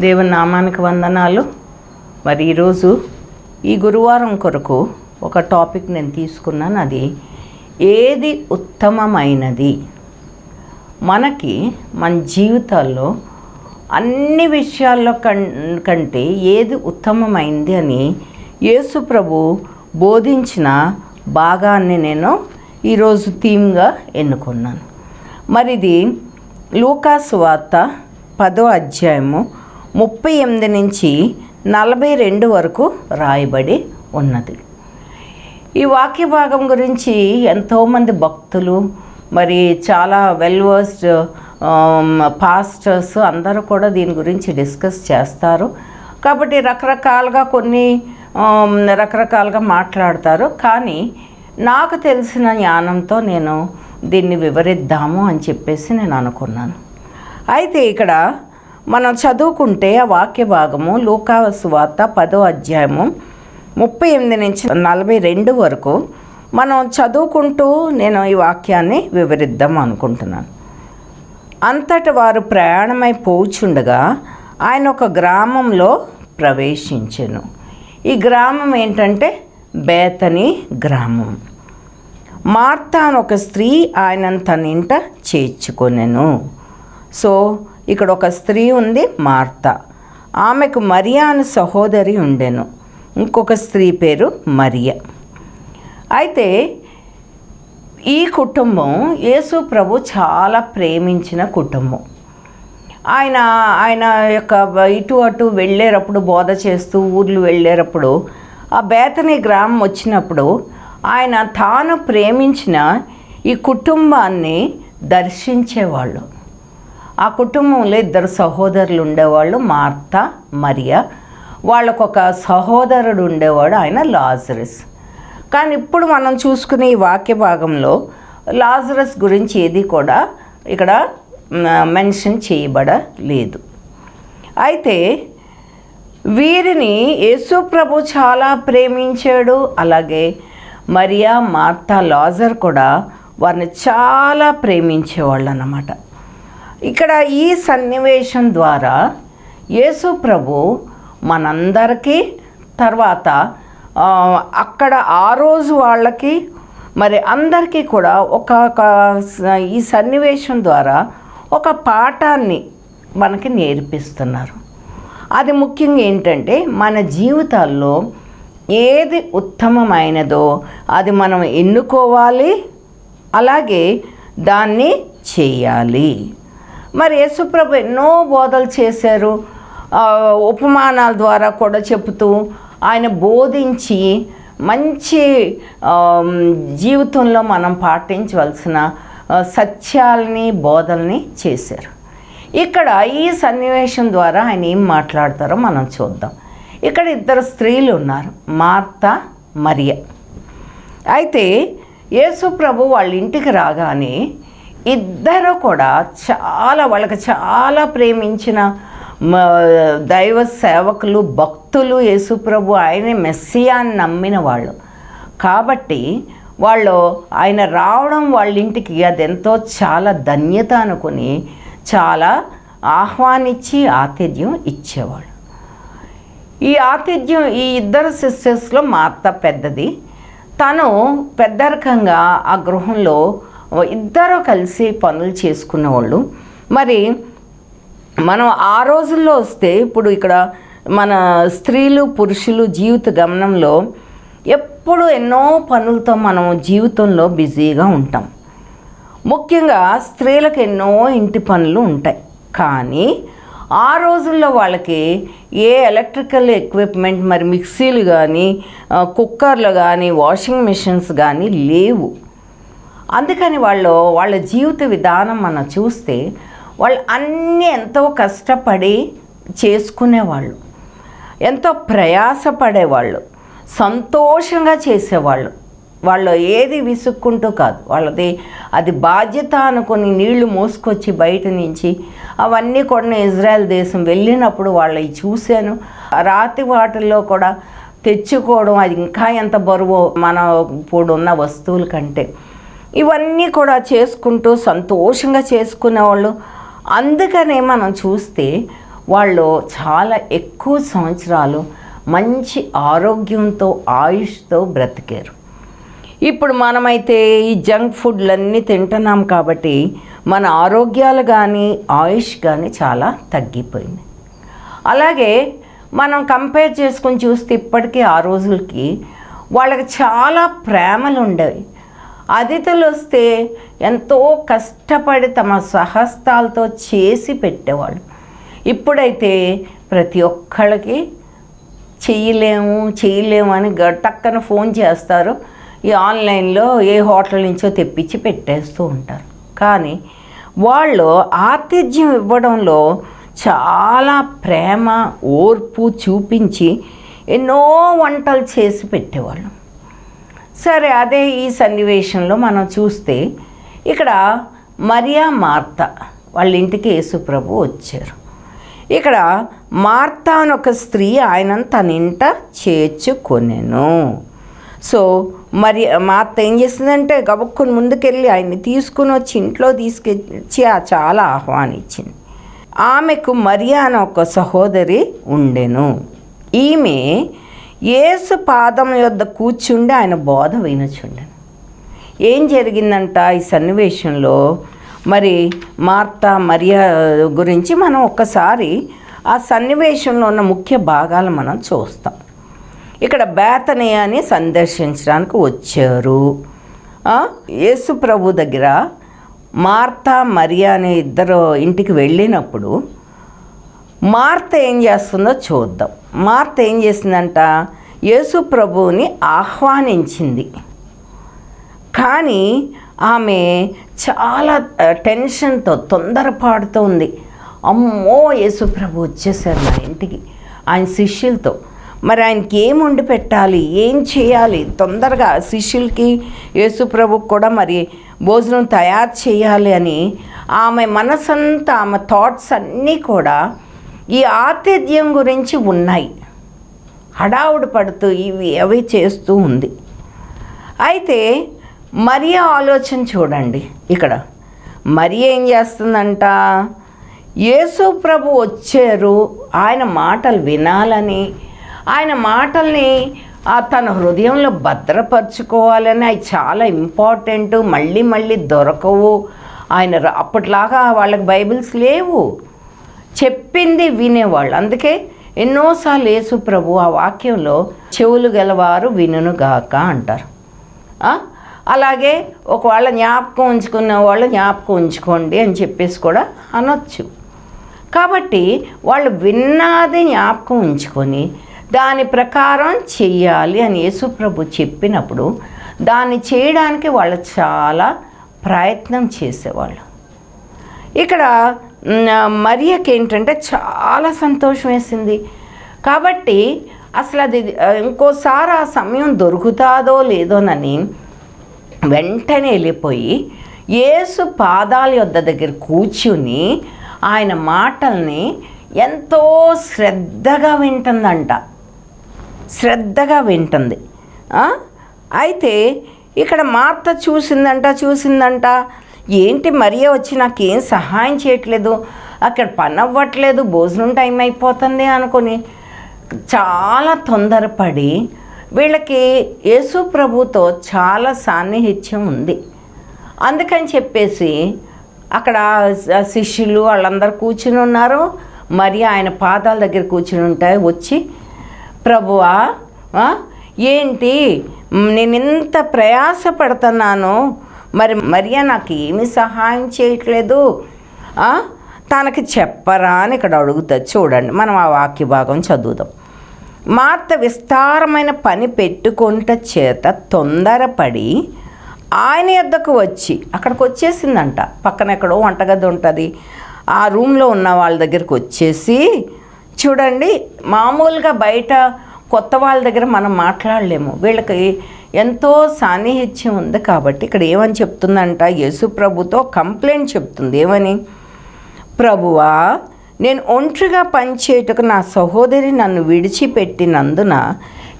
దేవుని నామానికి వందనాలు. మరి ఈరోజు ఈ గురువారం కొరకు ఒక టాపిక్ నేను తీసుకున్నాను. అది ఏది ఉత్తమమైనది. మనకి మన జీవితాల్లో అన్ని విషయాల్లో కంటే ఏది ఉత్తమమైంది అని యేసు ప్రభు బోధించిన భాగాన్ని నేను ఈరోజు థీమ్గా ఎన్నుకున్నాను. మరి ఇది లూకా సువార్త 10వ అధ్యాయము 38 నుంచి 42 వరకు రాయబడి ఉన్నది. ఈ వాక్య భాగం గురించి ఎంతోమంది భక్తులు, మరి చాలా వెల్వర్స్డ్ పాస్టర్స్ అందరూ కూడా దీని గురించి డిస్కస్ చేస్తారు. కాబట్టి రకరకాలుగా మాట్లాడతారు. కానీ నాకు తెలిసిన జ్ఞానంతో నేను దీన్ని వివరిద్దాము అని చెప్పేసి నేను అనుకున్నాను. అయితే ఇక్కడ మనం చదువుకుంటే ఆ వాక్య భాగము లూకా సువార్త 10వ అధ్యాయము 38 నుంచి 42 వరకు మనం చదువుకుంటూ నేను ఈ వాక్యాన్ని వివరిద్దాం అనుకుంటున్నాను. అంతట వారు ప్రయాణమై పోచుండగా ఆయన ఒక గ్రామంలో ప్రవేశించెను. ఈ గ్రామం ఏంటంటే బేతనీ గ్రామం. మార్తా అని ఒక స్త్రీ ఆయనను తన ఇంట చేర్చుకొనెను. సో ఇక్కడ ఒక స్త్రీ ఉంది, మార్తా. ఆమెకు మరియా అని సహోదరి ఉండెను. ఇంకొక స్త్రీ పేరు మరియ. అయితే ఈ కుటుంబం యేసు ప్రభు చాలా ప్రేమించిన కుటుంబం. ఆయన యొక్క ఇటు అటు వెళ్ళేటప్పుడు, బోధ చేస్తూ ఊర్లు వెళ్ళేటప్పుడు ఆ బేతనీ గ్రామం వచ్చినప్పుడు ఆయన తాను ప్రేమించిన ఈ కుటుంబాన్ని దర్శించేవాళ్ళు. ఆ కుటుంబంలో 2 సహోదరులు ఉండేవాళ్ళు, మార్తా, మరియా. వాళ్ళకొక సహోదరుడు ఉండేవాడు, ఆయన లాజరస్. కానీ ఇప్పుడు మనం చూసుకునే ఈ వాక్య భాగంలో లాజరస్ గురించి ఏది కూడా ఇక్కడ మెన్షన్ చేయబడలేదు. అయితే వీరిని యేసు ప్రభు చాలా ప్రేమించాడు. అలాగే మరియా, మార్తా, లాజర్ కూడా వారిని చాలా ప్రేమించేవాళ్ళు అన్నమాట. ఇక్కడ ఈ సన్నివేశం ద్వారా యేసు ప్రభు మనందరికీ, తర్వాత అక్కడ ఆ రోజు వాళ్ళకి, మరి అందరికీ కూడా ఈ సన్నివేశం ద్వారా ఒక పాఠాన్ని మనకి నేర్పిస్తున్నారు. అది ముఖ్యంగా ఏంటంటే మన జీవితాల్లో ఏది ఉత్తమమైనదో అది మనం ఎన్నుకోవాలి, అలాగే దాన్ని చేయాలి. మరి యేసుప్రభు ఎన్నో బోధలు చేశారు. ఉపమానాల ద్వారా కూడా చెబుతూ ఆయన బోధించి మంచి జీవితంలో మనం పాటించవలసిన సత్యాలని, బోధల్ని చేశారు. ఇక్కడ ఈ సన్నివేశం ద్వారా ఆయన ఏం మాట్లాడతారో మనం చూద్దాం. ఇక్కడ 2 స్త్రీలు ఉన్నారు, మార్తా, మరియ. అయితే యేసు ప్రభు వాళ్ళ ఇంటికి రాగానే ఇద్దరు కూడా వాళ్ళకి చాలా ప్రేమించిన దైవ సేవకులు, భక్తులు. యేసు ప్రభు ఆయనే మెస్సియాని నమ్మిన వాళ్ళు. కాబట్టి ఆయన రావడం వాళ్ళ ఇంటికి అదెంతో చాలా ధన్యత అనుకుని చాలా ఆహ్వానించి ఆతిథ్యం ఇచ్చేవాళ్ళు. ఈ ఆతిథ్యం ఈ 2 సిస్టర్స్లో మార్తా పెద్దది. తను పెద్దరికంగా ఆ గృహంలో ఇద్దరు కలిసి పనులు చేసుకునేవాళ్ళు. మరి మనం ఆ రోజుల్లో వస్తే, ఇప్పుడు ఇక్కడ మన స్త్రీలు పురుషులు జీవిత గమనంలో ఎప్పుడు ఎన్నో పనులతో మనం జీవితంలో బిజీగా ఉంటాం. ముఖ్యంగా స్త్రీలకు ఎన్నో ఇంటి పనులు ఉంటాయి. కానీ ఆ రోజుల్లో వాళ్ళకి ఏ ఎలక్ట్రికల్ ఎక్విప్మెంట్, మరి మిక్సీలు కానీ, కుక్కర్లు కానీ, వాషింగ్ మిషన్స్ కానీ లేవు. అందుకని వాళ్ళ జీవిత విధానం మనం చూస్తే వాళ్ళు అన్నీ ఎంతో కష్టపడి చేసుకునేవాళ్ళు, ఎంతో ప్రయాసపడేవాళ్ళు, సంతోషంగా చేసేవాళ్ళు. వాళ్ళు ఏది విసుక్కుంటూ కాదు, అది బాధ్యత అనుకుని నీళ్లు మోసుకొచ్చి బయట నుంచి అవన్నీ కూడా ఇజ్రాయెల్ దేశం వెళ్ళినప్పుడు వాళ్ళవి చూశాను. రాతి వాటిల్లో కూడా తెచ్చుకోవడం, అది ఇంకా ఎంత బరువో మన ఇప్పుడు ఉన్న వస్తువుల కంటే. ఇవన్నీ కూడా చేసుకుంటూ సంతోషంగా చేసుకునేవాళ్ళు. అందుకనే మనం చూస్తే వాళ్ళు చాలా ఎక్కువ సంవత్సరాలు మంచి ఆరోగ్యంతో ఆయుష్తో బ్రతికారు. ఇప్పుడు మనమైతే ఈ జంక్ ఫుడ్లన్నీ తింటున్నాం కాబట్టి మన ఆరోగ్యాలు కానీ ఆయుష్ కానీ చాలా తగ్గిపోయింది. అలాగే మనం కంపేర్ చేసుకొని చూస్తే ఇప్పటికీ ఆ రోజులకి వాళ్ళకి చాలా ప్రేమలు ఉండేవి. అతిథులు వస్తే ఎంతో కష్టపడి తమ స్వహస్తాలతో చేసి పెట్టేవాళ్ళు. ఇప్పుడైతే ప్రతి ఒక్కళ్ళకి చేయలేము అని టక్కన ఫోన్ చేస్తారు, ఈ ఆన్లైన్లో ఏ హోటల్ నుంచో తెప్పించి పెట్టేస్తూ ఉంటారు. కానీ వాళ్ళు ఆతిథ్యం ఇవ్వడంలో చాలా ప్రేమ ఓర్పు చూపించి ఎన్నో వంటలు చేసి పెట్టేవాళ్ళు. సరే, అదే ఈ సన్నివేశంలో మనం చూస్తే ఇక్కడ మరియా మార్త వాళ్ళ ఇంటికి యేసుప్రభు వచ్చారు. ఇక్కడ మార్త అని ఒక స్త్రీ ఆయనను తన ఇంట చేర్చుకొనెను. సో మార్త ఏం చేసిందంటే గబుక్కుని ముందుకెళ్ళి ఆయన్ని తీసుకుని వచ్చి ఇంట్లో తీసుకొచ్చి చాలా ఆహ్వానించింది. ఆమెకు మరియా అని ఒక సహోదరి ఉండెను. ఈమె యేసు పాదం యొద్ద కూర్చుండి ఆయన బోధ వినుచుండెను. ఏం జరిగిందంట ఈ సన్నివేశంలో? మరి మార్తా మరియా గురించి మనం ఒక్కసారి ఆ సన్నివేశంలో ఉన్న ముఖ్య భాగాలు మనం చూస్తాం. ఇక్కడ బేతనియాని సందర్శించడానికి వచ్చారు. యేసు ప్రభు దగ్గర మార్తా మరియా అనే ఇద్దరు ఇంటికి వెళ్ళినప్పుడు మార్త ఏం చేస్తుందో చూద్దాం. మార్త ఏం చేసిందంట? యేసు ప్రభువుని ఆహ్వానించింది. కానీ ఆమె చాలా టెన్షన్తో తొందరపాటుతో ఉంది. అమ్మో, యేసు ప్రభు వచ్చేసారు నా ఇంటికి ఆయన శిష్యులతో, మరి ఆయనకి ఏం వండి పెట్టాలి, ఏం చేయాలి, తొందరగా శిష్యులకి యేసు ప్రభుకి కూడా మరి భోజనం తయారు చేయాలి అని ఆమె మనసంతా, ఆమె థాట్స్ అన్నీ కూడా ఈ ఆతిథ్యం గురించి ఉన్నాయి. హడావుడి పడుతూ ఇవి అవి చేస్తూ ఉంది. అయితే మరియా ఆలోచన చూడండి. ఇక్కడ మరియా ఏం చేస్తుందంట? యేసు ప్రభు వచ్చారు, ఆయన మాటలు వినాలని, ఆయన మాటల్ని తన హృదయంలో భద్రపరచుకోవాలని, అవి చాలా ఇంపార్టెంట్, మళ్ళీ మళ్ళీ దొరకవు. ఆయన అప్పట్లాగా వాళ్ళకి బైబిల్స్ లేవు, చెప్పింది వినేవాళ్ళు. అందుకే ఎన్నోసార్లు యేసు ప్రభు ఆ వాక్యంలో చెవులు గలవారు వినుగాక అంటారు. అలాగే ఒకవేళ జ్ఞాపకం ఉంచుకున్న వాళ్ళు జ్ఞాపకం ఉంచుకోండి అని చెప్పేసి కూడా అనొచ్చు. కాబట్టి వాళ్ళు విన్నది జ్ఞాపకం ఉంచుకొని దాని ప్రకారం చెయ్యాలి అని యేసు ప్రభు చెప్పినప్పుడు దాన్ని చేయడానికి వాళ్ళు చాలా ప్రయత్నం చేసేవాళ్ళు. ఇక్కడ మరియకి ఏంటంటే చాలా సంతోషం వేసింది. కాబట్టి అసలు అది ఇంకోసారి ఆ సమయం దొరుకుతాదో లేదోనని వెంటనే వెళ్ళిపోయి యేసు పాదాల యొద్ద దగ్గర కూర్చుని ఆయన మాటల్ని ఎంతో శ్రద్ధగా వింటుంది. అయితే ఇక్కడ మార్త చూసిందంట ఏంటి మరియా వచ్చి నాకేం సహాయం చేయట్లేదు, అక్కడ పని అవ్వట్లేదు, భోజనం టైం అయిపోతుంది అనుకొని చాలా తొందరపడి, వీళ్ళకి యేసు ప్రభుతో చాలా సాన్నిహిత్యం ఉంది. అందుకని చెప్పేసి అక్కడ శిష్యులు వాళ్ళందరూ కూర్చుని ఉన్నారు. మరి ఆయన పాదాల దగ్గర కూర్చుని ఉంటాయి. వచ్చి ప్రభువా ఏంటి నేను ఇంత ప్రయాస పడుతున్నాను, మరి మరియా నాకు ఏమీ సహాయం చేయట్లేదు, తనకి చెప్పరా అని ఇక్కడ అడుగుతుంది. చూడండి, మనం ఆ వాక్య భాగం చదువుదాం. మార్త విస్తారమైన పని పెట్టుకొనుట చేత తొందరపడి ఆయన యొద్దకు వచ్చి, అక్కడికి వచ్చేసిందంట. పక్కన ఎక్కడో వంటగది ఉంటుంది, ఆ రూమ్లో ఉన్న వాళ్ళ దగ్గరికి వచ్చేసి, చూడండి మామూలుగా బయట కొత్త వాళ్ళ దగ్గర మనం మాట్లాడలేము, వీళ్ళకి ఎంతో సాన్నిహిత్యం ఉంది. కాబట్టి ఇక్కడ ఏమని చెప్తుందంట? యేసు ప్రభుతో కంప్లైంట్ చెప్తుంది. ఏమని? ప్రభువా, నేను ఒంటరిగా పనిచేయటకు నా సహోదరి నన్ను విడిచిపెట్టినందున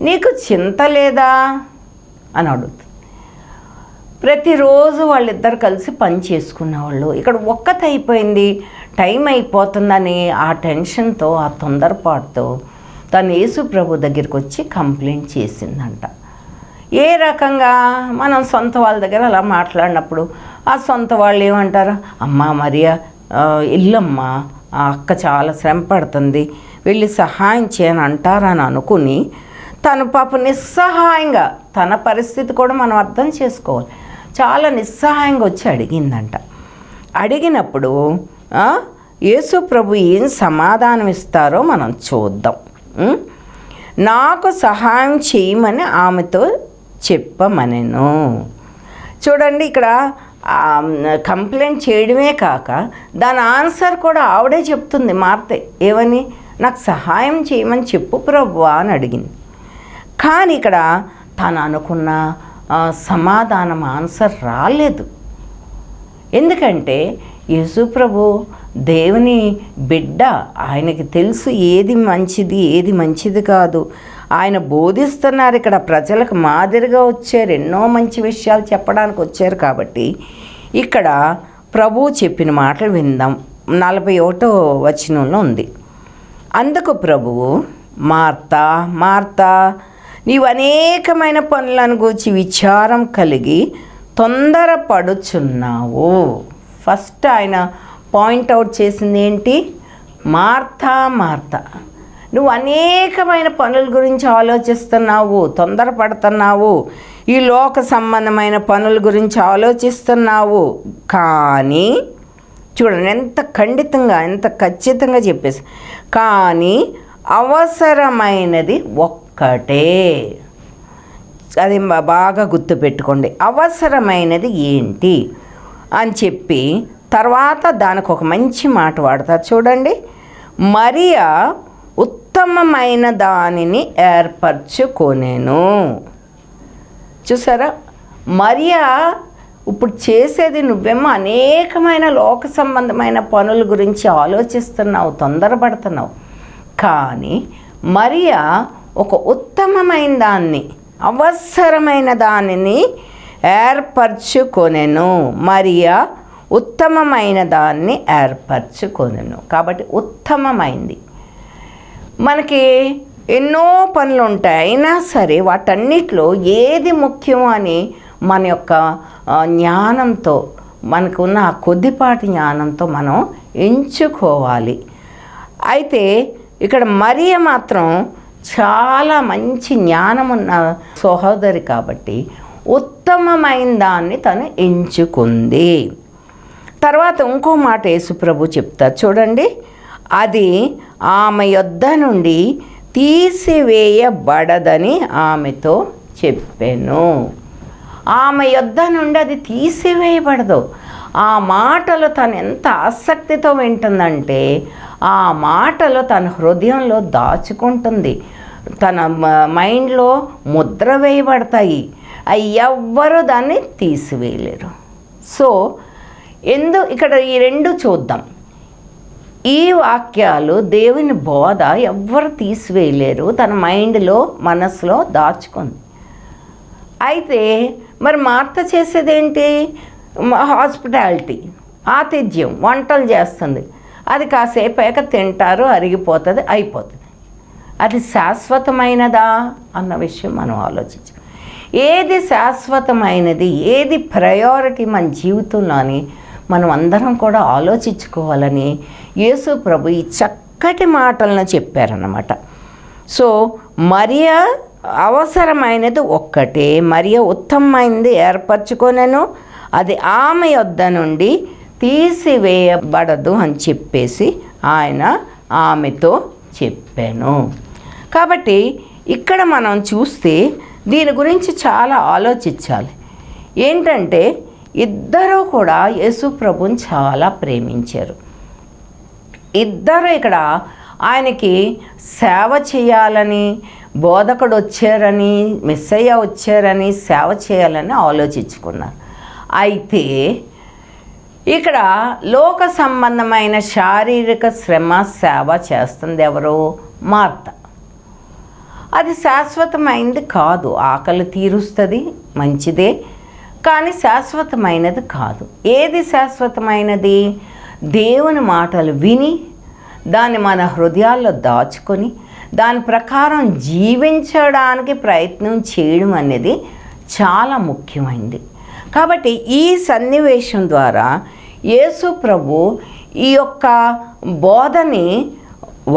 నీకు చింత లేదా అని అడుగుతుంది. ప్రతిరోజు వాళ్ళిద్దరు కలిసి పని చేసుకునేవాళ్ళు. ఇక్కడ ఒక్కతైపోయింది, టైం అయిపోతుందని ఆ టెన్షన్తో, ఆ తొందరపాటుతో తను యేసు ప్రభు దగ్గరికి వచ్చి కంప్లైంట్ చేసిందంట. ఏ రకంగా మనం సొంత వాళ్ళ దగ్గర అలా మాట్లాడినప్పుడు ఆ సొంత వాళ్ళు ఏమంటారు, అమ్మా మరియా ఇల్లమ్మా, ఆ అక్క చాలా శ్రమ పడుతుంది, వెళ్ళి సహాయం చేయని అంటారని అనుకుని తను పాప నిస్సహాయంగా, తన పరిస్థితి కూడా మనం అర్థం చేసుకోవాలి, చాలా నిస్సహాయంగా వచ్చి అడిగిందంట. అడిగినప్పుడు యేసు ప్రభు ఏం సమాధానం ఇస్తారో మనం చూద్దాం. నాకు సహాయం చేయమని ఆమెతో చెప్పమనెను. చూడండి, ఇక్కడ కంప్లైంట్ చేయడమే కాక దాని ఆన్సర్ కూడా ఆవిడే చెప్తుంది. మార్తే ఏమని, నాకు సహాయం చేయమని చెప్పు ప్రభువా అని అడిగింది. కానీ ఇక్కడ తను అనుకున్న సమాధానం, ఆన్సర్ రాలేదు. ఎందుకంటే యేసు ప్రభు దేవుని బిడ్డ, ఆయనకి తెలుసు ఏది మంచిది ఏది మంచిది కాదు. ఆయన బోధిస్తున్నారు, ఇక్కడ ప్రజలకు మాదిరిగా వచ్చారు, ఎన్నో మంచి విషయాలు చెప్పడానికి వచ్చారు. కాబట్టి ఇక్కడ ప్రభువు చెప్పిన మాటలు విందాం. 41వ వచనంలో ఉంది, అందుకు ప్రభువు, మార్తా మార్తా, నీవు అనేకమైన పనులను గూర్చి విచారం కలిగి తొందరపడుచున్నావు. ఫస్ట్ ఆయన పాయింట్అవుట్ చేసింది ఏంటి, మార్తా మార్తా, నువ్వు అనేకమైన పనుల గురించి ఆలోచిస్తున్నావు, తొందరపడుతున్నావు, ఈ లోక సంబంధమైన పనుల గురించి ఆలోచిస్తున్నావు. కానీ చూడండి ఎంత ఖండితంగా, ఎంత ఖచ్చితంగా చెప్పేసి, కానీ అవసరమైనది ఒక్కటే. అది బాగా గుర్తుపెట్టుకోండి, అవసరమైనది ఏంటి అని చెప్పి తర్వాత దానికి ఒక మంచి మాట వాడతారు. చూడండి, మరియా ఉత్తమమైన దానిని ఏర్పరచుకొనెను. చూసారా, మరియా ఇప్పుడు చేసేది, నువ్వేమో అనేకమైన లోక సంబంధమైన పనుల గురించి ఆలోచిస్తున్నావు, తొందరపడుతున్నావు. కానీ మరియా ఒక ఉత్తమమైన దాన్ని, అవసరమైన దానిని ఏర్పరచుకొనెను. మరియా ఉత్తమమైన దాన్ని ఏర్పరచుకొనెను. కాబట్టి ఉత్తమమైంది. మనకి ఎన్నో పనులు ఉంటాయి, అయినా సరే వాటన్నిటిలో ఏది ముఖ్యం అని మన యొక్క జ్ఞానంతో, మనకున్న ఆ కొద్దిపాటి జ్ఞానంతో మనం ఎంచుకోవాలి. అయితే ఇక్కడ మరియ మాత్రం చాలా మంచి జ్ఞానం ఉన్న సహోదరి కాబట్టి ఉత్తమమైన దాన్ని తను ఎంచుకుంది. తర్వాత ఇంకో మాట యేసుప్రభు చెప్తారు. చూడండి, అది ఆమె యొద్ద నుండి తీసివేయబడదని ఆమెతో చెప్పాను. ఆమె యొద్ద నుండి అది తీసివేయబడదు. ఆ మాటలు తను ఎంత ఆసక్తితో వింటుందంటే, ఆ మాటలు తన హృదయంలో దాచుకుంటుంది, తన మైండ్లో ముద్ర వేయబడతాయి. అవి ఎవ్వరూ దాన్ని తీసివేయలేరు. సో ఇక్కడ ఈ రెండు చూద్దాం. ఈ వాక్యాలు, దేవుని బోధ ఎవ్వరు తీసివేయలేరు, తన మైండ్లో, మనసులో దాచుకుంది. అయితే మరి మార్త చేసేదేంటి, హాస్పిటాలిటీ, ఆతిథ్యం, వంటలు చేస్తుంది. అది కాసేపు అయ్యాక తింటారు, అరిగిపోతుంది, అయిపోతుంది. అది శాశ్వతమైనదా అన్న విషయం మనం ఆలోచించాం. ఏది శాశ్వతమైనది, ఏది ప్రయారిటీ మన జీవితంలో అని మనం అందరం కూడా ఆలోచించుకోవాలని యేసు ప్రభు ఈ చక్కటి మాటలను చెప్పారన్నమాట. సో మరియా అవసరమైనది ఒక్కటే, మరియా ఉత్తమమైనది ఏర్పరచుకొనెను, అది ఆమె యొద్ద నుండి తీసివేయబడదు అని చెప్పేసి ఆయన ఆమెతో చెప్పాను. కాబట్టి ఇక్కడ మనం చూస్తే దీని గురించి చాలా ఆలోచించాలి. ఏంటంటే ఇద్దరూ కూడా యేసు ప్రభుని చాలా ప్రేమించారు. ఇద్దరు ఇక్కడ ఆయనకి సేవ చేయాలని, బోధకుడు వచ్చారని, మెస్సయ్య వచ్చారని, సేవ చేయాలని ఆలోచించుకున్నారు. అయితే ఇక్కడ లోక సంబంధమైన శారీరక శ్రమ, సేవ చేస్తుంది ఎవరు, మార్త. అది శాశ్వతమైంది కాదు. ఆకలి తీరుస్తుంది, మంచిదే, కానీ శాశ్వతమైనది కాదు. ఏది శాశ్వతమైనది? దేవుని మాటలు విని దాన్ని మన హృదయాల్లో దాచుకొని దాని ప్రకారం జీవించడానికి ప్రయత్నం చేయడం అనేది చాలా ముఖ్యమైనది. కాబట్టి ఈ సన్నివేశం ద్వారా యేసు ప్రభు ఈ యొక్క బోధని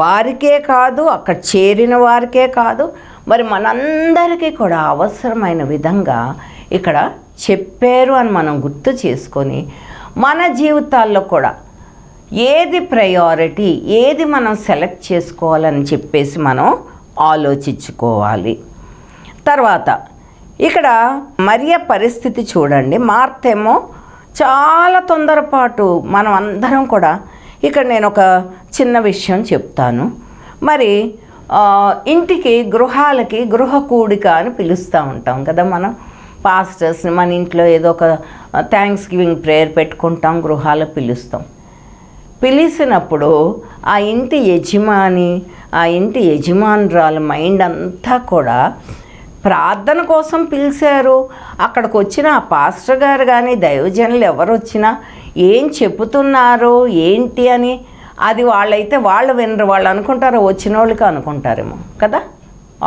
వారికే కాదు, అక్కడ చేరిన వారికే కాదు, మరి మనందరికీ కూడా అవసరమైన విధంగా ఇక్కడ చెప్పారు అని మనం గుర్తు చేసుకొని మన జీవితాల్లో కూడా ఏది ప్రయారిటీ, ఏది మనం సెలెక్ట్ చేసుకోవాలని చెప్పేసి మనం ఆలోచించుకోవాలి. తర్వాత ఇక్కడ మరియ పరిస్థితి చూడండి. మార్తేమో చాలా తొందరపాటు. మనం అందరం కూడా ఇక్కడ నేను ఒక చిన్న విషయం చెప్తాను. మరి ఇంటికి గృహాలకి గృహ కూడిక అని పిలుస్తూ ఉంటాం కదా మనం పాస్టర్స్ని. మన ఇంట్లో ఏదో ఒక థ్యాంక్స్ గివింగ్ ప్రేయర్ పెట్టుకుంటాం, గృహాలు పిలుస్తాం. పిలిచినప్పుడు ఆ ఇంటి యజమాని, ఆ ఇంటి యజమానురాల మైండ్ అంతా కూడా ప్రార్థన కోసం పిలిచారు. అక్కడికి వచ్చిన ఆ పాస్టర్ గారు కానీ దైవజనులు ఎవరు వచ్చినా ఏం చెబుతున్నారు ఏంటి అని అది వాళ్ళైతే వాళ్ళు వినరు. వాళ్ళు అనుకుంటారు, వచ్చిన వాళ్ళకి అనుకుంటారేమో కదా.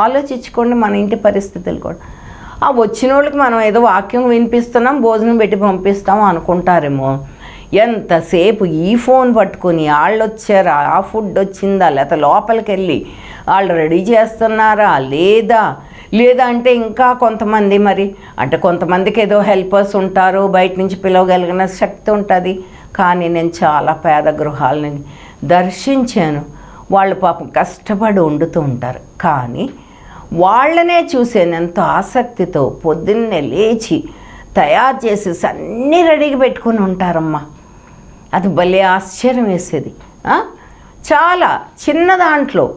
ఆలోచించుకోండి మన ఇంటి పరిస్థితులు కూడా. ఆ వచ్చిన వాళ్ళకి మనం ఏదో వాక్యం వినిపిస్తున్నాం, భోజనం పెట్టి పంపిస్తాం అనుకుంటారేమో. ఎంతసేపు ఈ ఫోన్ పట్టుకొని వాళ్ళు వచ్చారా, ఆ ఫుడ్ వచ్చిందా, లేకపోతే లోపలికి వెళ్ళి వాళ్ళు రెడీ చేస్తున్నారా లేదా అంటే ఇంకా కొంతమంది మరి అంటే కొంతమందికి ఏదో హెల్పర్స్ ఉంటారు, బయట నుంచి పిలవగలిగిన శక్తి ఉంటుంది. కానీ నేను చాలా పేద గృహాలని దర్శించాను. వాళ్ళు పాపం కష్టపడి వండుతూ ఉంటారు, కానీ వాళ్ళనే చూసాను ఎంతో ఆసక్తితో పొద్దున్నే లేచి తయారు చేసేసి అన్నీ రెడీగా పెట్టుకుని ఉంటారమ్మా. అది భలే ఆశ్చర్యం వేసేది. చాలా చిన్న దాంట్లో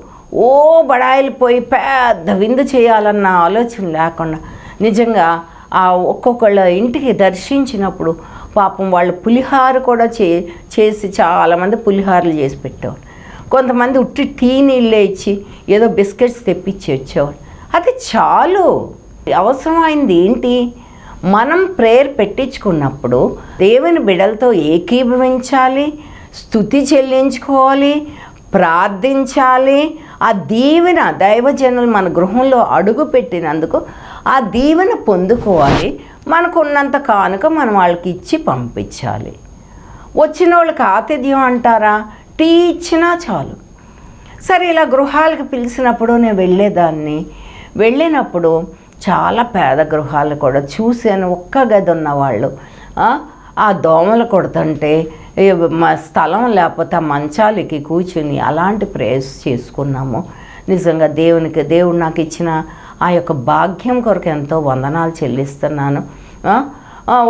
బడాయిలు పోయి పెద్ద విందు చేయాలన్న ఆలోచన లేకుండా నిజంగా ఆ ఒక్కొక్కళ్ళ ఇంటికి దర్శించినప్పుడు పాపం వాళ్ళు పులిహార కూడా చేసి చాలామంది పులిహారలు చేసి పెట్టేవాళ్ళు. కొంతమంది ఉట్టి టీ నీళ్ళే ఇచ్చి ఏదో బిస్కెట్స్ తెప్పించి వచ్చేవాళ్ళు. అది చాలు. అవసరమైంది ఏంటి? మనం ప్రేయర్ పెట్టించుకున్నప్పుడు దేవుని బిడ్డలతో ఏకీభవించాలి, స్తుతి చెల్లించుకోవాలి, ప్రార్థించాలి. ఆ దీవెన దైవజనులు మన గృహంలో అడుగు పెట్టినందుకు ఆ దీవెన పొందుకోవాలి. మనకున్నంత కానుక మనం వాళ్ళకి ఇచ్చి పంపించాలి. వచ్చిన వాళ్ళకి ఆతిథ్యం అంటారా, టీ ఇచ్చినా చాలు. సరే, ఇలా గృహాలకు పిలిచినప్పుడు నేను వెళ్ళినప్పుడు చాలా పేద గృహాలు కూడా చూశాను. ఒక్క గది ఉన్నవాళ్ళు ఆ దోమలు కొడుతుంటే స్థలం లేకపోతే ఆ మంచాలకి కూర్చుని అలాంటి ప్రేయర్స్ చేసుకున్నాము. నిజంగా దేవుడు నాకు ఇచ్చిన ఆ యొక్క భాగ్యం కొరకు ఎంతో వందనాలు చెల్లిస్తున్నాను.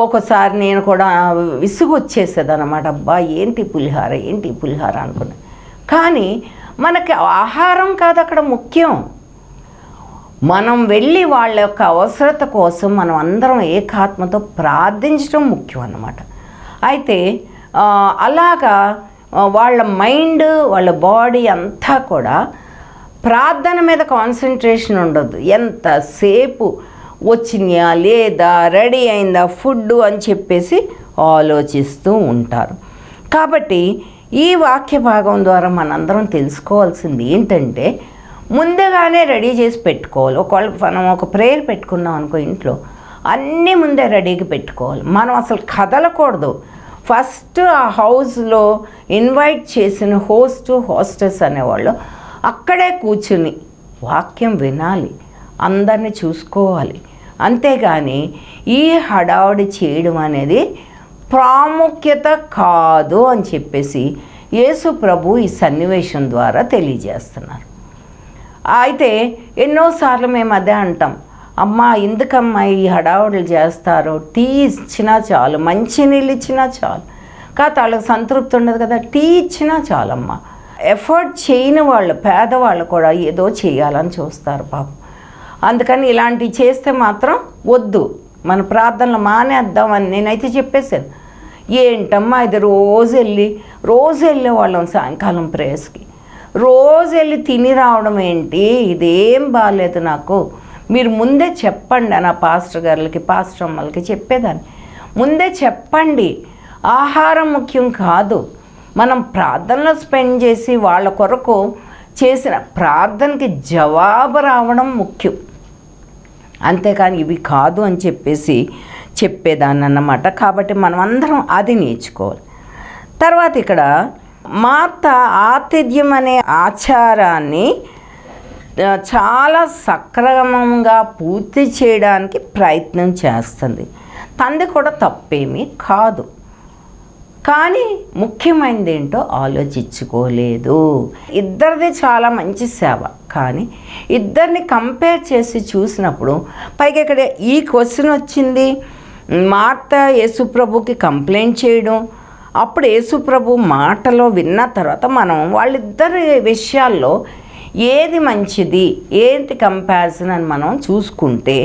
ఒకసారి నేను కూడా విసుగు వచ్చేసేది అనమాట. అబ్బా ఏంటి పులిహార అనుకున్నాను. కానీ మనకి ఆహారం కాదు అక్కడ ముఖ్యం. మనం వెళ్ళి వాళ్ళ యొక్క అవసరత కోసం మనం అందరం ఏకాత్మతో ప్రార్థించడం ముఖ్యం అన్నమాట. అయితే అలాగా వాళ్ళ మైండ్, వాళ్ళ బాడీ అంతా కూడా ప్రార్థన మీద కాన్సన్ట్రేషన్ ఉండదు. ఎంతసేపు వచ్చినాయా లేదా, రెడీ అయిందా ఫుడ్ అని చెప్పేసి ఆలోచిస్తూ ఉంటారు. కాబట్టి ఈ వాక్య భాగం ద్వారా మనందరం తెలుసుకోవాల్సింది ఏంటంటే, ముందుగానే రెడీ చేసి పెట్టుకోవాలి. ఒకవేళ మనం ఒక ప్రేయర్ పెట్టుకున్నాం అనుకో, ఇంట్లో అన్నీ ముందే రెడీగా పెట్టుకోవాలి. మనం అసలు కదలకూడదు. ఫస్ట్ ఆ హౌస్లో ఇన్వైట్ చేసిన హోస్టెస్ అనేవాళ్ళు అక్కడే కూర్చుని వాక్యం వినాలి, అందరినీ చూసుకోవాలి. అంతేగాని ఈ హడావుడి చేయడం అనేది ప్రాముఖ్యత కాదు అని చెప్పేసి యేసు ప్రభు ఈ సన్నివేశం ద్వారా తెలియజేస్తున్నారు. అయితే ఎన్నోసార్లు మేము అదే అంటాం, అమ్మా ఎందుకమ్మా ఈ హడావుడులు చేస్తారు, టీ ఇచ్చినా చాలు, మంచినీళ్ళు ఇచ్చినా చాలు. కాకపోతే వాళ్ళకి సంతృప్తి ఉండదు కదా, టీ ఇచ్చినా చాలమ్మా. ఎఫర్ట్ చేయని వాళ్ళు, పేదవాళ్ళు కూడా ఏదో చేయాలని చూస్తారు పాపం. అందుకని ఇలాంటివి చేస్తే మాత్రం వద్దు, మన ప్రార్థనలు మానేద్దామని నేనైతే చెప్పేశాను. ఏంటమ్మా ఇది రోజు వెళ్ళే వాళ్ళం సాయంకాలం ప్రేయర్స్కి, రోజు వెళ్ళి తిని రావడం ఏంటి, ఇదేం బాగాలేదు నాకు, మీరు ముందే చెప్పండి. నా పాస్టర్ గారులకి, పాస్టర్ అమ్మలకి చెప్పేదాన్ని, ముందే చెప్పండి. ఆహారం ముఖ్యం కాదు, మనం ప్రార్థనలో స్పెండ్ చేసి వాళ్ళ కొరకు చేసిన ప్రార్థనకి జవాబు రావడం ముఖ్యం, అంతేకాని ఇవి కాదు అని చెప్పేదాన్ని అన్నమాట. కాబట్టి మనం అందరం అది నేర్చుకోవాలి. తర్వాత ఇక్కడ మార్త ఆతిథ్యం అనే ఆచారాన్ని చాలా సక్రమంగా పూర్తి చేయడానికి ప్రయత్నం చేస్తుంది. తండ్రి కూడా తప్పేమీ కాదు, కానీ ముఖ్యమైనది ఏంటో ఆలోచించుకోలేదు. ఇద్దరిది చాలా మంచి సేవ, కానీ ఇద్దరిని కంపేర్ చేసి చూసినప్పుడు పైగా ఇక్కడ ఈ క్వశ్చన్ వచ్చింది. మార్త యేసుప్రభుకి కంప్లైంట్ చేయడం, అప్పుడు యేసుప్రభు మాటలో విన్న తర్వాత మనం వాళ్ళిద్దరి విషయాల్లో ఏది మంచిది, ఏంటి కంపారిజన్ అని మనం చూసుకుంటే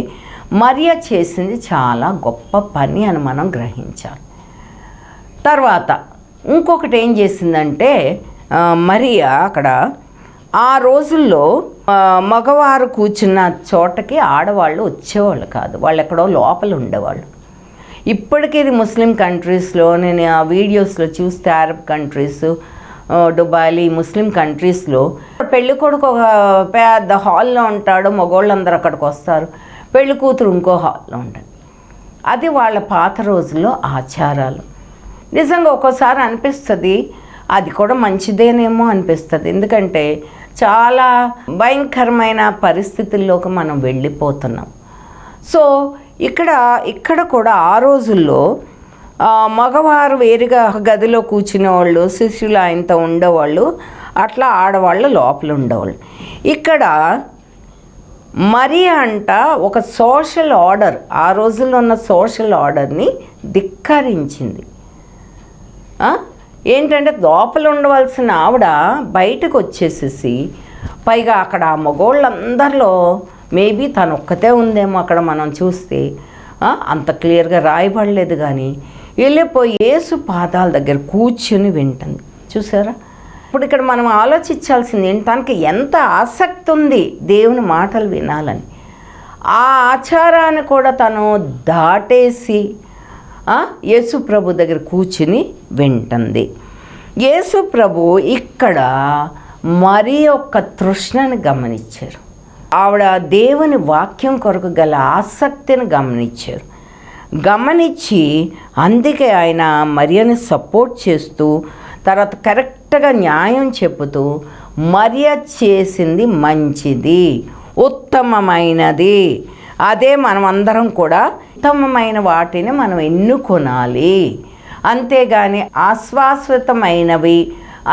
మరియ చేసింది చాలా గొప్ప పని అని మనం గ్రహించాలి. తర్వాత ఇంకొకటి ఏం చేసిందంటే మరియ అక్కడ ఆ రోజుల్లో మగవారు కూర్చున్న చోటకి ఆడవాళ్ళు వచ్చేవాళ్ళు కాదు, వాళ్ళు ఎక్కడో లోపల ఉండేవాళ్ళు. ఇప్పటికీ ఇది ముస్లిం కంట్రీస్లో, నేను ఆ వీడియోస్లో చూస్తే అరబ్ కంట్రీస్, దుబాయ్, ముస్లిం కంట్రీస్లో పెళ్లి కొడుకు ఒక పెద్ద హాల్లో ఉంటాడు, మగవాళ్ళందరూ అక్కడికి వస్తారు, పెళ్లి కూతురు ఇంకో హాల్లో ఉంటుంది. అది వాళ్ళ పాత రోజుల్లో ఆచారాలు. నిజంగా ఒక్కోసారి అనిపిస్తుంది అది కూడా మంచిదేనేమో అనిపిస్తుంది, ఎందుకంటే చాలా భయంకరమైన పరిస్థితుల్లోకి మనం వెళ్ళిపోతున్నాం. సో ఇక్కడ కూడా ఆ రోజుల్లో మగవారు వేరుగా గదిలో కూర్చునే వాళ్ళు, శిష్యులు ఆయనతో ఉండేవాళ్ళు, అట్లా ఆడవాళ్ళు లోపల ఉండేవాళ్ళు. ఇక్కడ మరి అంట ఒక సోషల్ ఆర్డర్, ఆ రోజుల్లో ఉన్న సోషల్ ఆర్డర్ని ధిక్కరించింది. ఏంటంటే లోపల ఉండవలసిన ఆవిడ బయటకు వచ్చేసేసి, పైగా అక్కడ ఆ మగోళ్ళందరిలో మేబీ తను ఒక్కతే ఉందేమో అక్కడ మనం చూస్తే, అంత క్లియర్గా రాయబడలేదు, కానీ వెళ్ళిపోయి యేసు పాదాల దగ్గర కూర్చుని వింటుంది. చూసారా? ఇప్పుడు ఇక్కడ మనం ఆలోచించాల్సింది ఏంటి, తనకి ఎంత ఆసక్తి ఉంది దేవుని మాటలు వినాలని. ఆ ఆచారాన్ని కూడా తను దాటేసి యేసు ప్రభు దగ్గర కూర్చుని వింటుంది. యేసు ప్రభు ఇక్కడ మరి ఒక్క తృష్ణని గమనించారు, ఆవిడ దేవుని వాక్యం కొరకు గల ఆసక్తిని గమనించి అందుకే ఆయన మరియని సపోర్ట్ చేస్తూ, తర్వాత కరెక్ట్గా న్యాయం చెబుతూ, మరియ చేసింది మంచిది, ఉత్తమమైనది, అదే మనం అందరం కూడా ఉత్తమమైన వాటిని మనం ఎన్నుకొనాలి, అంతేగాని ఆశ్వాసితమైనవి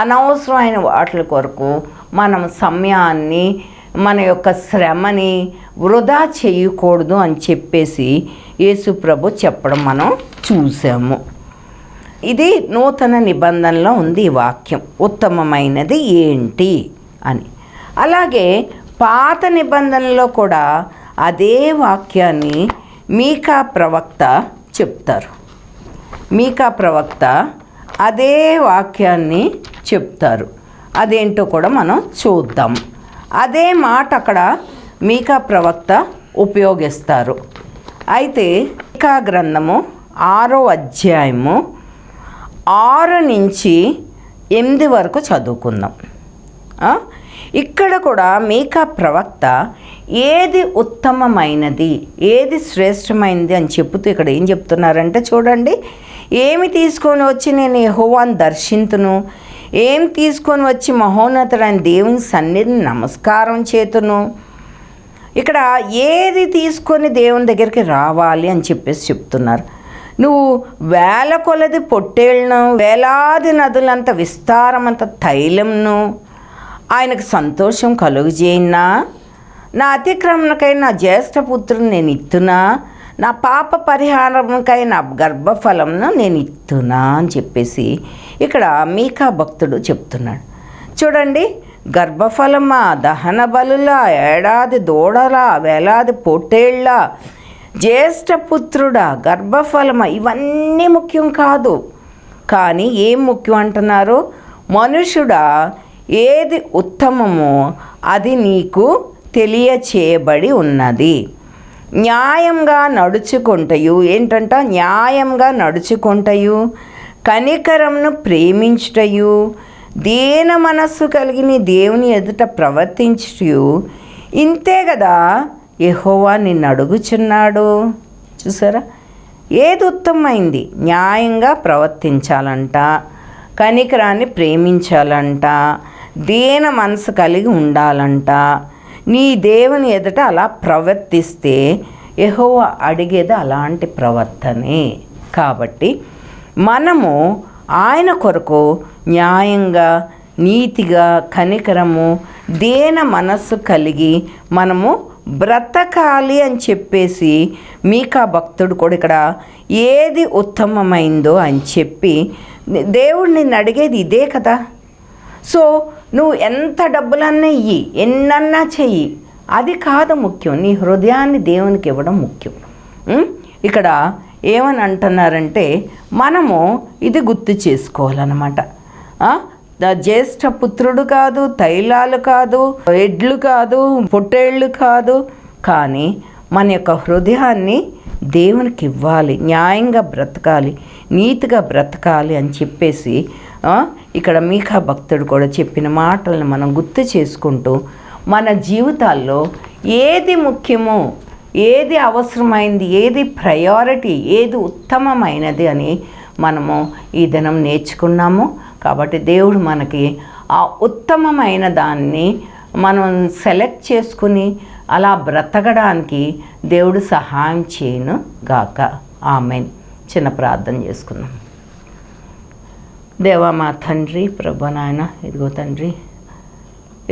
అనవసరమైన వాటి కొరకు మనం సమయాన్ని, మన యొక్క శ్రమని వృధా చేయకూడదు అని చెప్పేసి యేసు ప్రభు చెప్పడం మనం చూసాము. ఇది నూతన నిబంధనలో ఉంది ఈ వాక్యం, ఉత్తమమైనది ఏంటి అని. అలాగే పాత నిబంధనలో కూడా అదే వాక్యాన్ని మీకా ప్రవక్త చెప్తారు. మీకా ప్రవక్త అదే వాక్యాన్ని చెప్తారు, అదేంటో కూడా మనం చూద్దాం. అదే మాట అక్కడ మీకా ప్రవక్త ఉపయోగిస్తారు. అయితే మీకా గ్రంథము 6వ అధ్యాయము 6 నుంచి 8 వరకు చదువుకుందాం. ఇక్కడ కూడా మీకా ప్రవక్త ఏది ఉత్తమమైనది, ఏది శ్రేష్టమైనది అని చెబుతూ ఇక్కడ ఏం చెప్తున్నారంటే చూడండి, ఏమి తీసుకొని వచ్చి నేను యెహోవాను దర్శింతును, ఏం తీసుకొని వచ్చి మహోన్నతుడైన దేవుని సన్నిధిని నమస్కారం చేతును. ఇక్కడ ఏది తీసుకొని దేవుని దగ్గరికి రావాలి అని చెప్పేసి చెప్తున్నారు. నువ్వు వేల కొలది పొట్టేళ్ళను, వేలాది నదులంత విస్తారమంత తైలంను ఆయనకు సంతోషం కలుగజేయినా, నా అతిక్రమణకై నా జ్యేష్ఠపుత్రుని నేను ఇత్తునా, నా పాప పరిహారంకై నా గర్భఫలంను నేను ఇత్తునా అని చెప్పేసి ఇక్కడ మీకా భక్తుడు చెప్తున్నాడు. చూడండి, గర్భఫలమా, దహన బలుల, ఏడాది దూడల, వేలాది పొట్టేళ్ళ, జ్యేష్ఠపుత్రుడా, గర్భఫలమా, ఇవన్నీ ముఖ్యం కాదు. కానీ ఏం ముఖ్యం అంటున్నారు? మనుషుడా, ఏది ఉత్తమమో అది నీకు తెలియచేయబడి ఉన్నది. న్యాయంగా నడుచుకుంటయు, ఏంటంట, న్యాయంగా నడుచుకుంటయు, కనికరంను ప్రేమించుటయు, దీన మనస్సు కలిగిన దేవుని ఎదుట ప్రవర్తించుటయు, ఇంతే కదా యెహోవా నిన్ను అడుగుచున్నాడు. చూసారా, ఏది ఉత్తమమైంది? న్యాయంగా ప్రవర్తించాలంట, కనికరాన్ని ప్రేమించాలంట, దీన మనసు కలిగి ఉండాలంట. నీ దేవుని ఎదుట అలా ప్రవర్తిస్తే యెహోవా అడిగేది అలాంటి ప్రవర్తనే. కాబట్టి మనము ఆయన కొరకు న్యాయంగా, నీతిగా, కనికరము, దీన మనస్సు కలిగి మనము బ్రతకాలి అని చెప్పేసి మీకా భక్తుడు కూడా ఇక్కడ ఏది ఉత్తమమైందో అని చెప్పి దేవుడు నిన్ను అడిగేది ఇదే కదా. సో నువ్వు ఎంత డబ్బులన్నా ఇయ్యి, ఎన్నన్నా చెయ్యి, అది కాదు ముఖ్యం. నీ హృదయాన్ని దేవునికి ఇవ్వడం ముఖ్యం. ఇక్కడ ఏమని అంటున్నారంటే మనము ఇది గుర్తు చేసుకోవాలన్నమాట. జ్యేష్ఠ పుత్రుడు కాదు, తైలాలు కాదు, ఎడ్లు కాదు, పొట్టేళ్ళు కాదు, కానీ మన యొక్క హృదయాన్ని దేవునికి ఇవ్వాలి, న్యాయంగా బ్రతకాలి, నీతిగా బ్రతకాలి అని చెప్పేసి ఇక్కడ మీకా భక్తుడు కూడా చెప్పిన మాటలను మనం గుర్తు చేసుకుంటూ మన జీవితాల్లో ఏది ముఖ్యమో, ఏది అవసరమైంది, ఏది ప్రయారిటీ, ఏది ఉత్తమమైనది అని మనము ఈ దినం నేర్చుకున్నాము. కాబట్టి దేవుడు మనకి ఆ ఉత్తమమైన దాన్ని మనం సెలెక్ట్ చేసుకుని అలా బ్రతకడానికి దేవుడు సహాయం చేయను గాక. ఆమేన్. చిన్న ప్రార్థన చేసుకుందాం. దేవా, మా తండ్రి, ప్రభు నాయన, ఇదిగో తండ్రి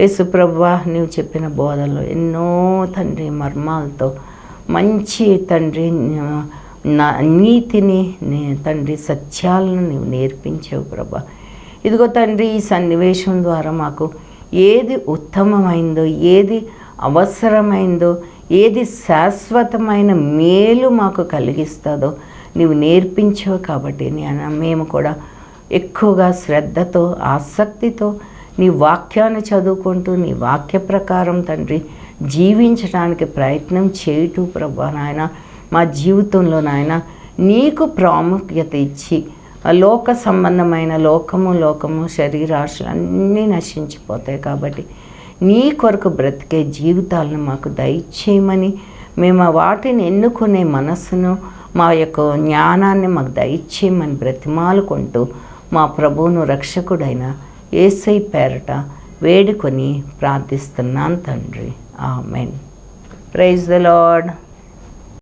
యేసు ప్రభువా, నీవు చెప్పిన బోధనలో ఎన్నో తండ్రి మర్మాలతో మంచి తండ్రి నీతిని తండ్రి సత్యాలను నీవు నేర్పించావు ప్రభా. ఇదిగో తండ్రి, ఈ సన్నివేశం ద్వారా మాకు ఏది ఉత్తమమైందో, ఏది అవసరమైందో, ఏది శాశ్వతమైన మేలు మాకు కలిగిస్తుందో నీవు నేర్పించావు. కాబట్టి మేము కూడా ఎక్కువగా శ్రద్ధతో, ఆసక్తితో నీ వాక్యాన్ని చదువుకుంటూ నీ వాక్య ప్రకారం తండ్రి జీవించడానికి ప్రయత్నం చేయటూ ప్రభా నాయన, మా జీవితంలో నాయన నీకు ప్రాముఖ్యత ఇచ్చి లోక సంబంధమైన లోకము శరీరాశలు అన్నీ నశించిపోతాయి. కాబట్టి నీ కొరకు బ్రతికే జీవితాలను మాకు దయచేయమని, మేము వాటిని ఎన్నుకునే మనస్సును, మా యొక్క జ్ఞానాన్ని మాకు దయచేయమని బ్రతిమాలుకుంటూ మా ప్రభువును రక్షకుడైన యేసయ్య పేరట వేడుకొని ప్రార్థిస్తున్నాను తండ్రి. ఆమేన్. Praise the lord.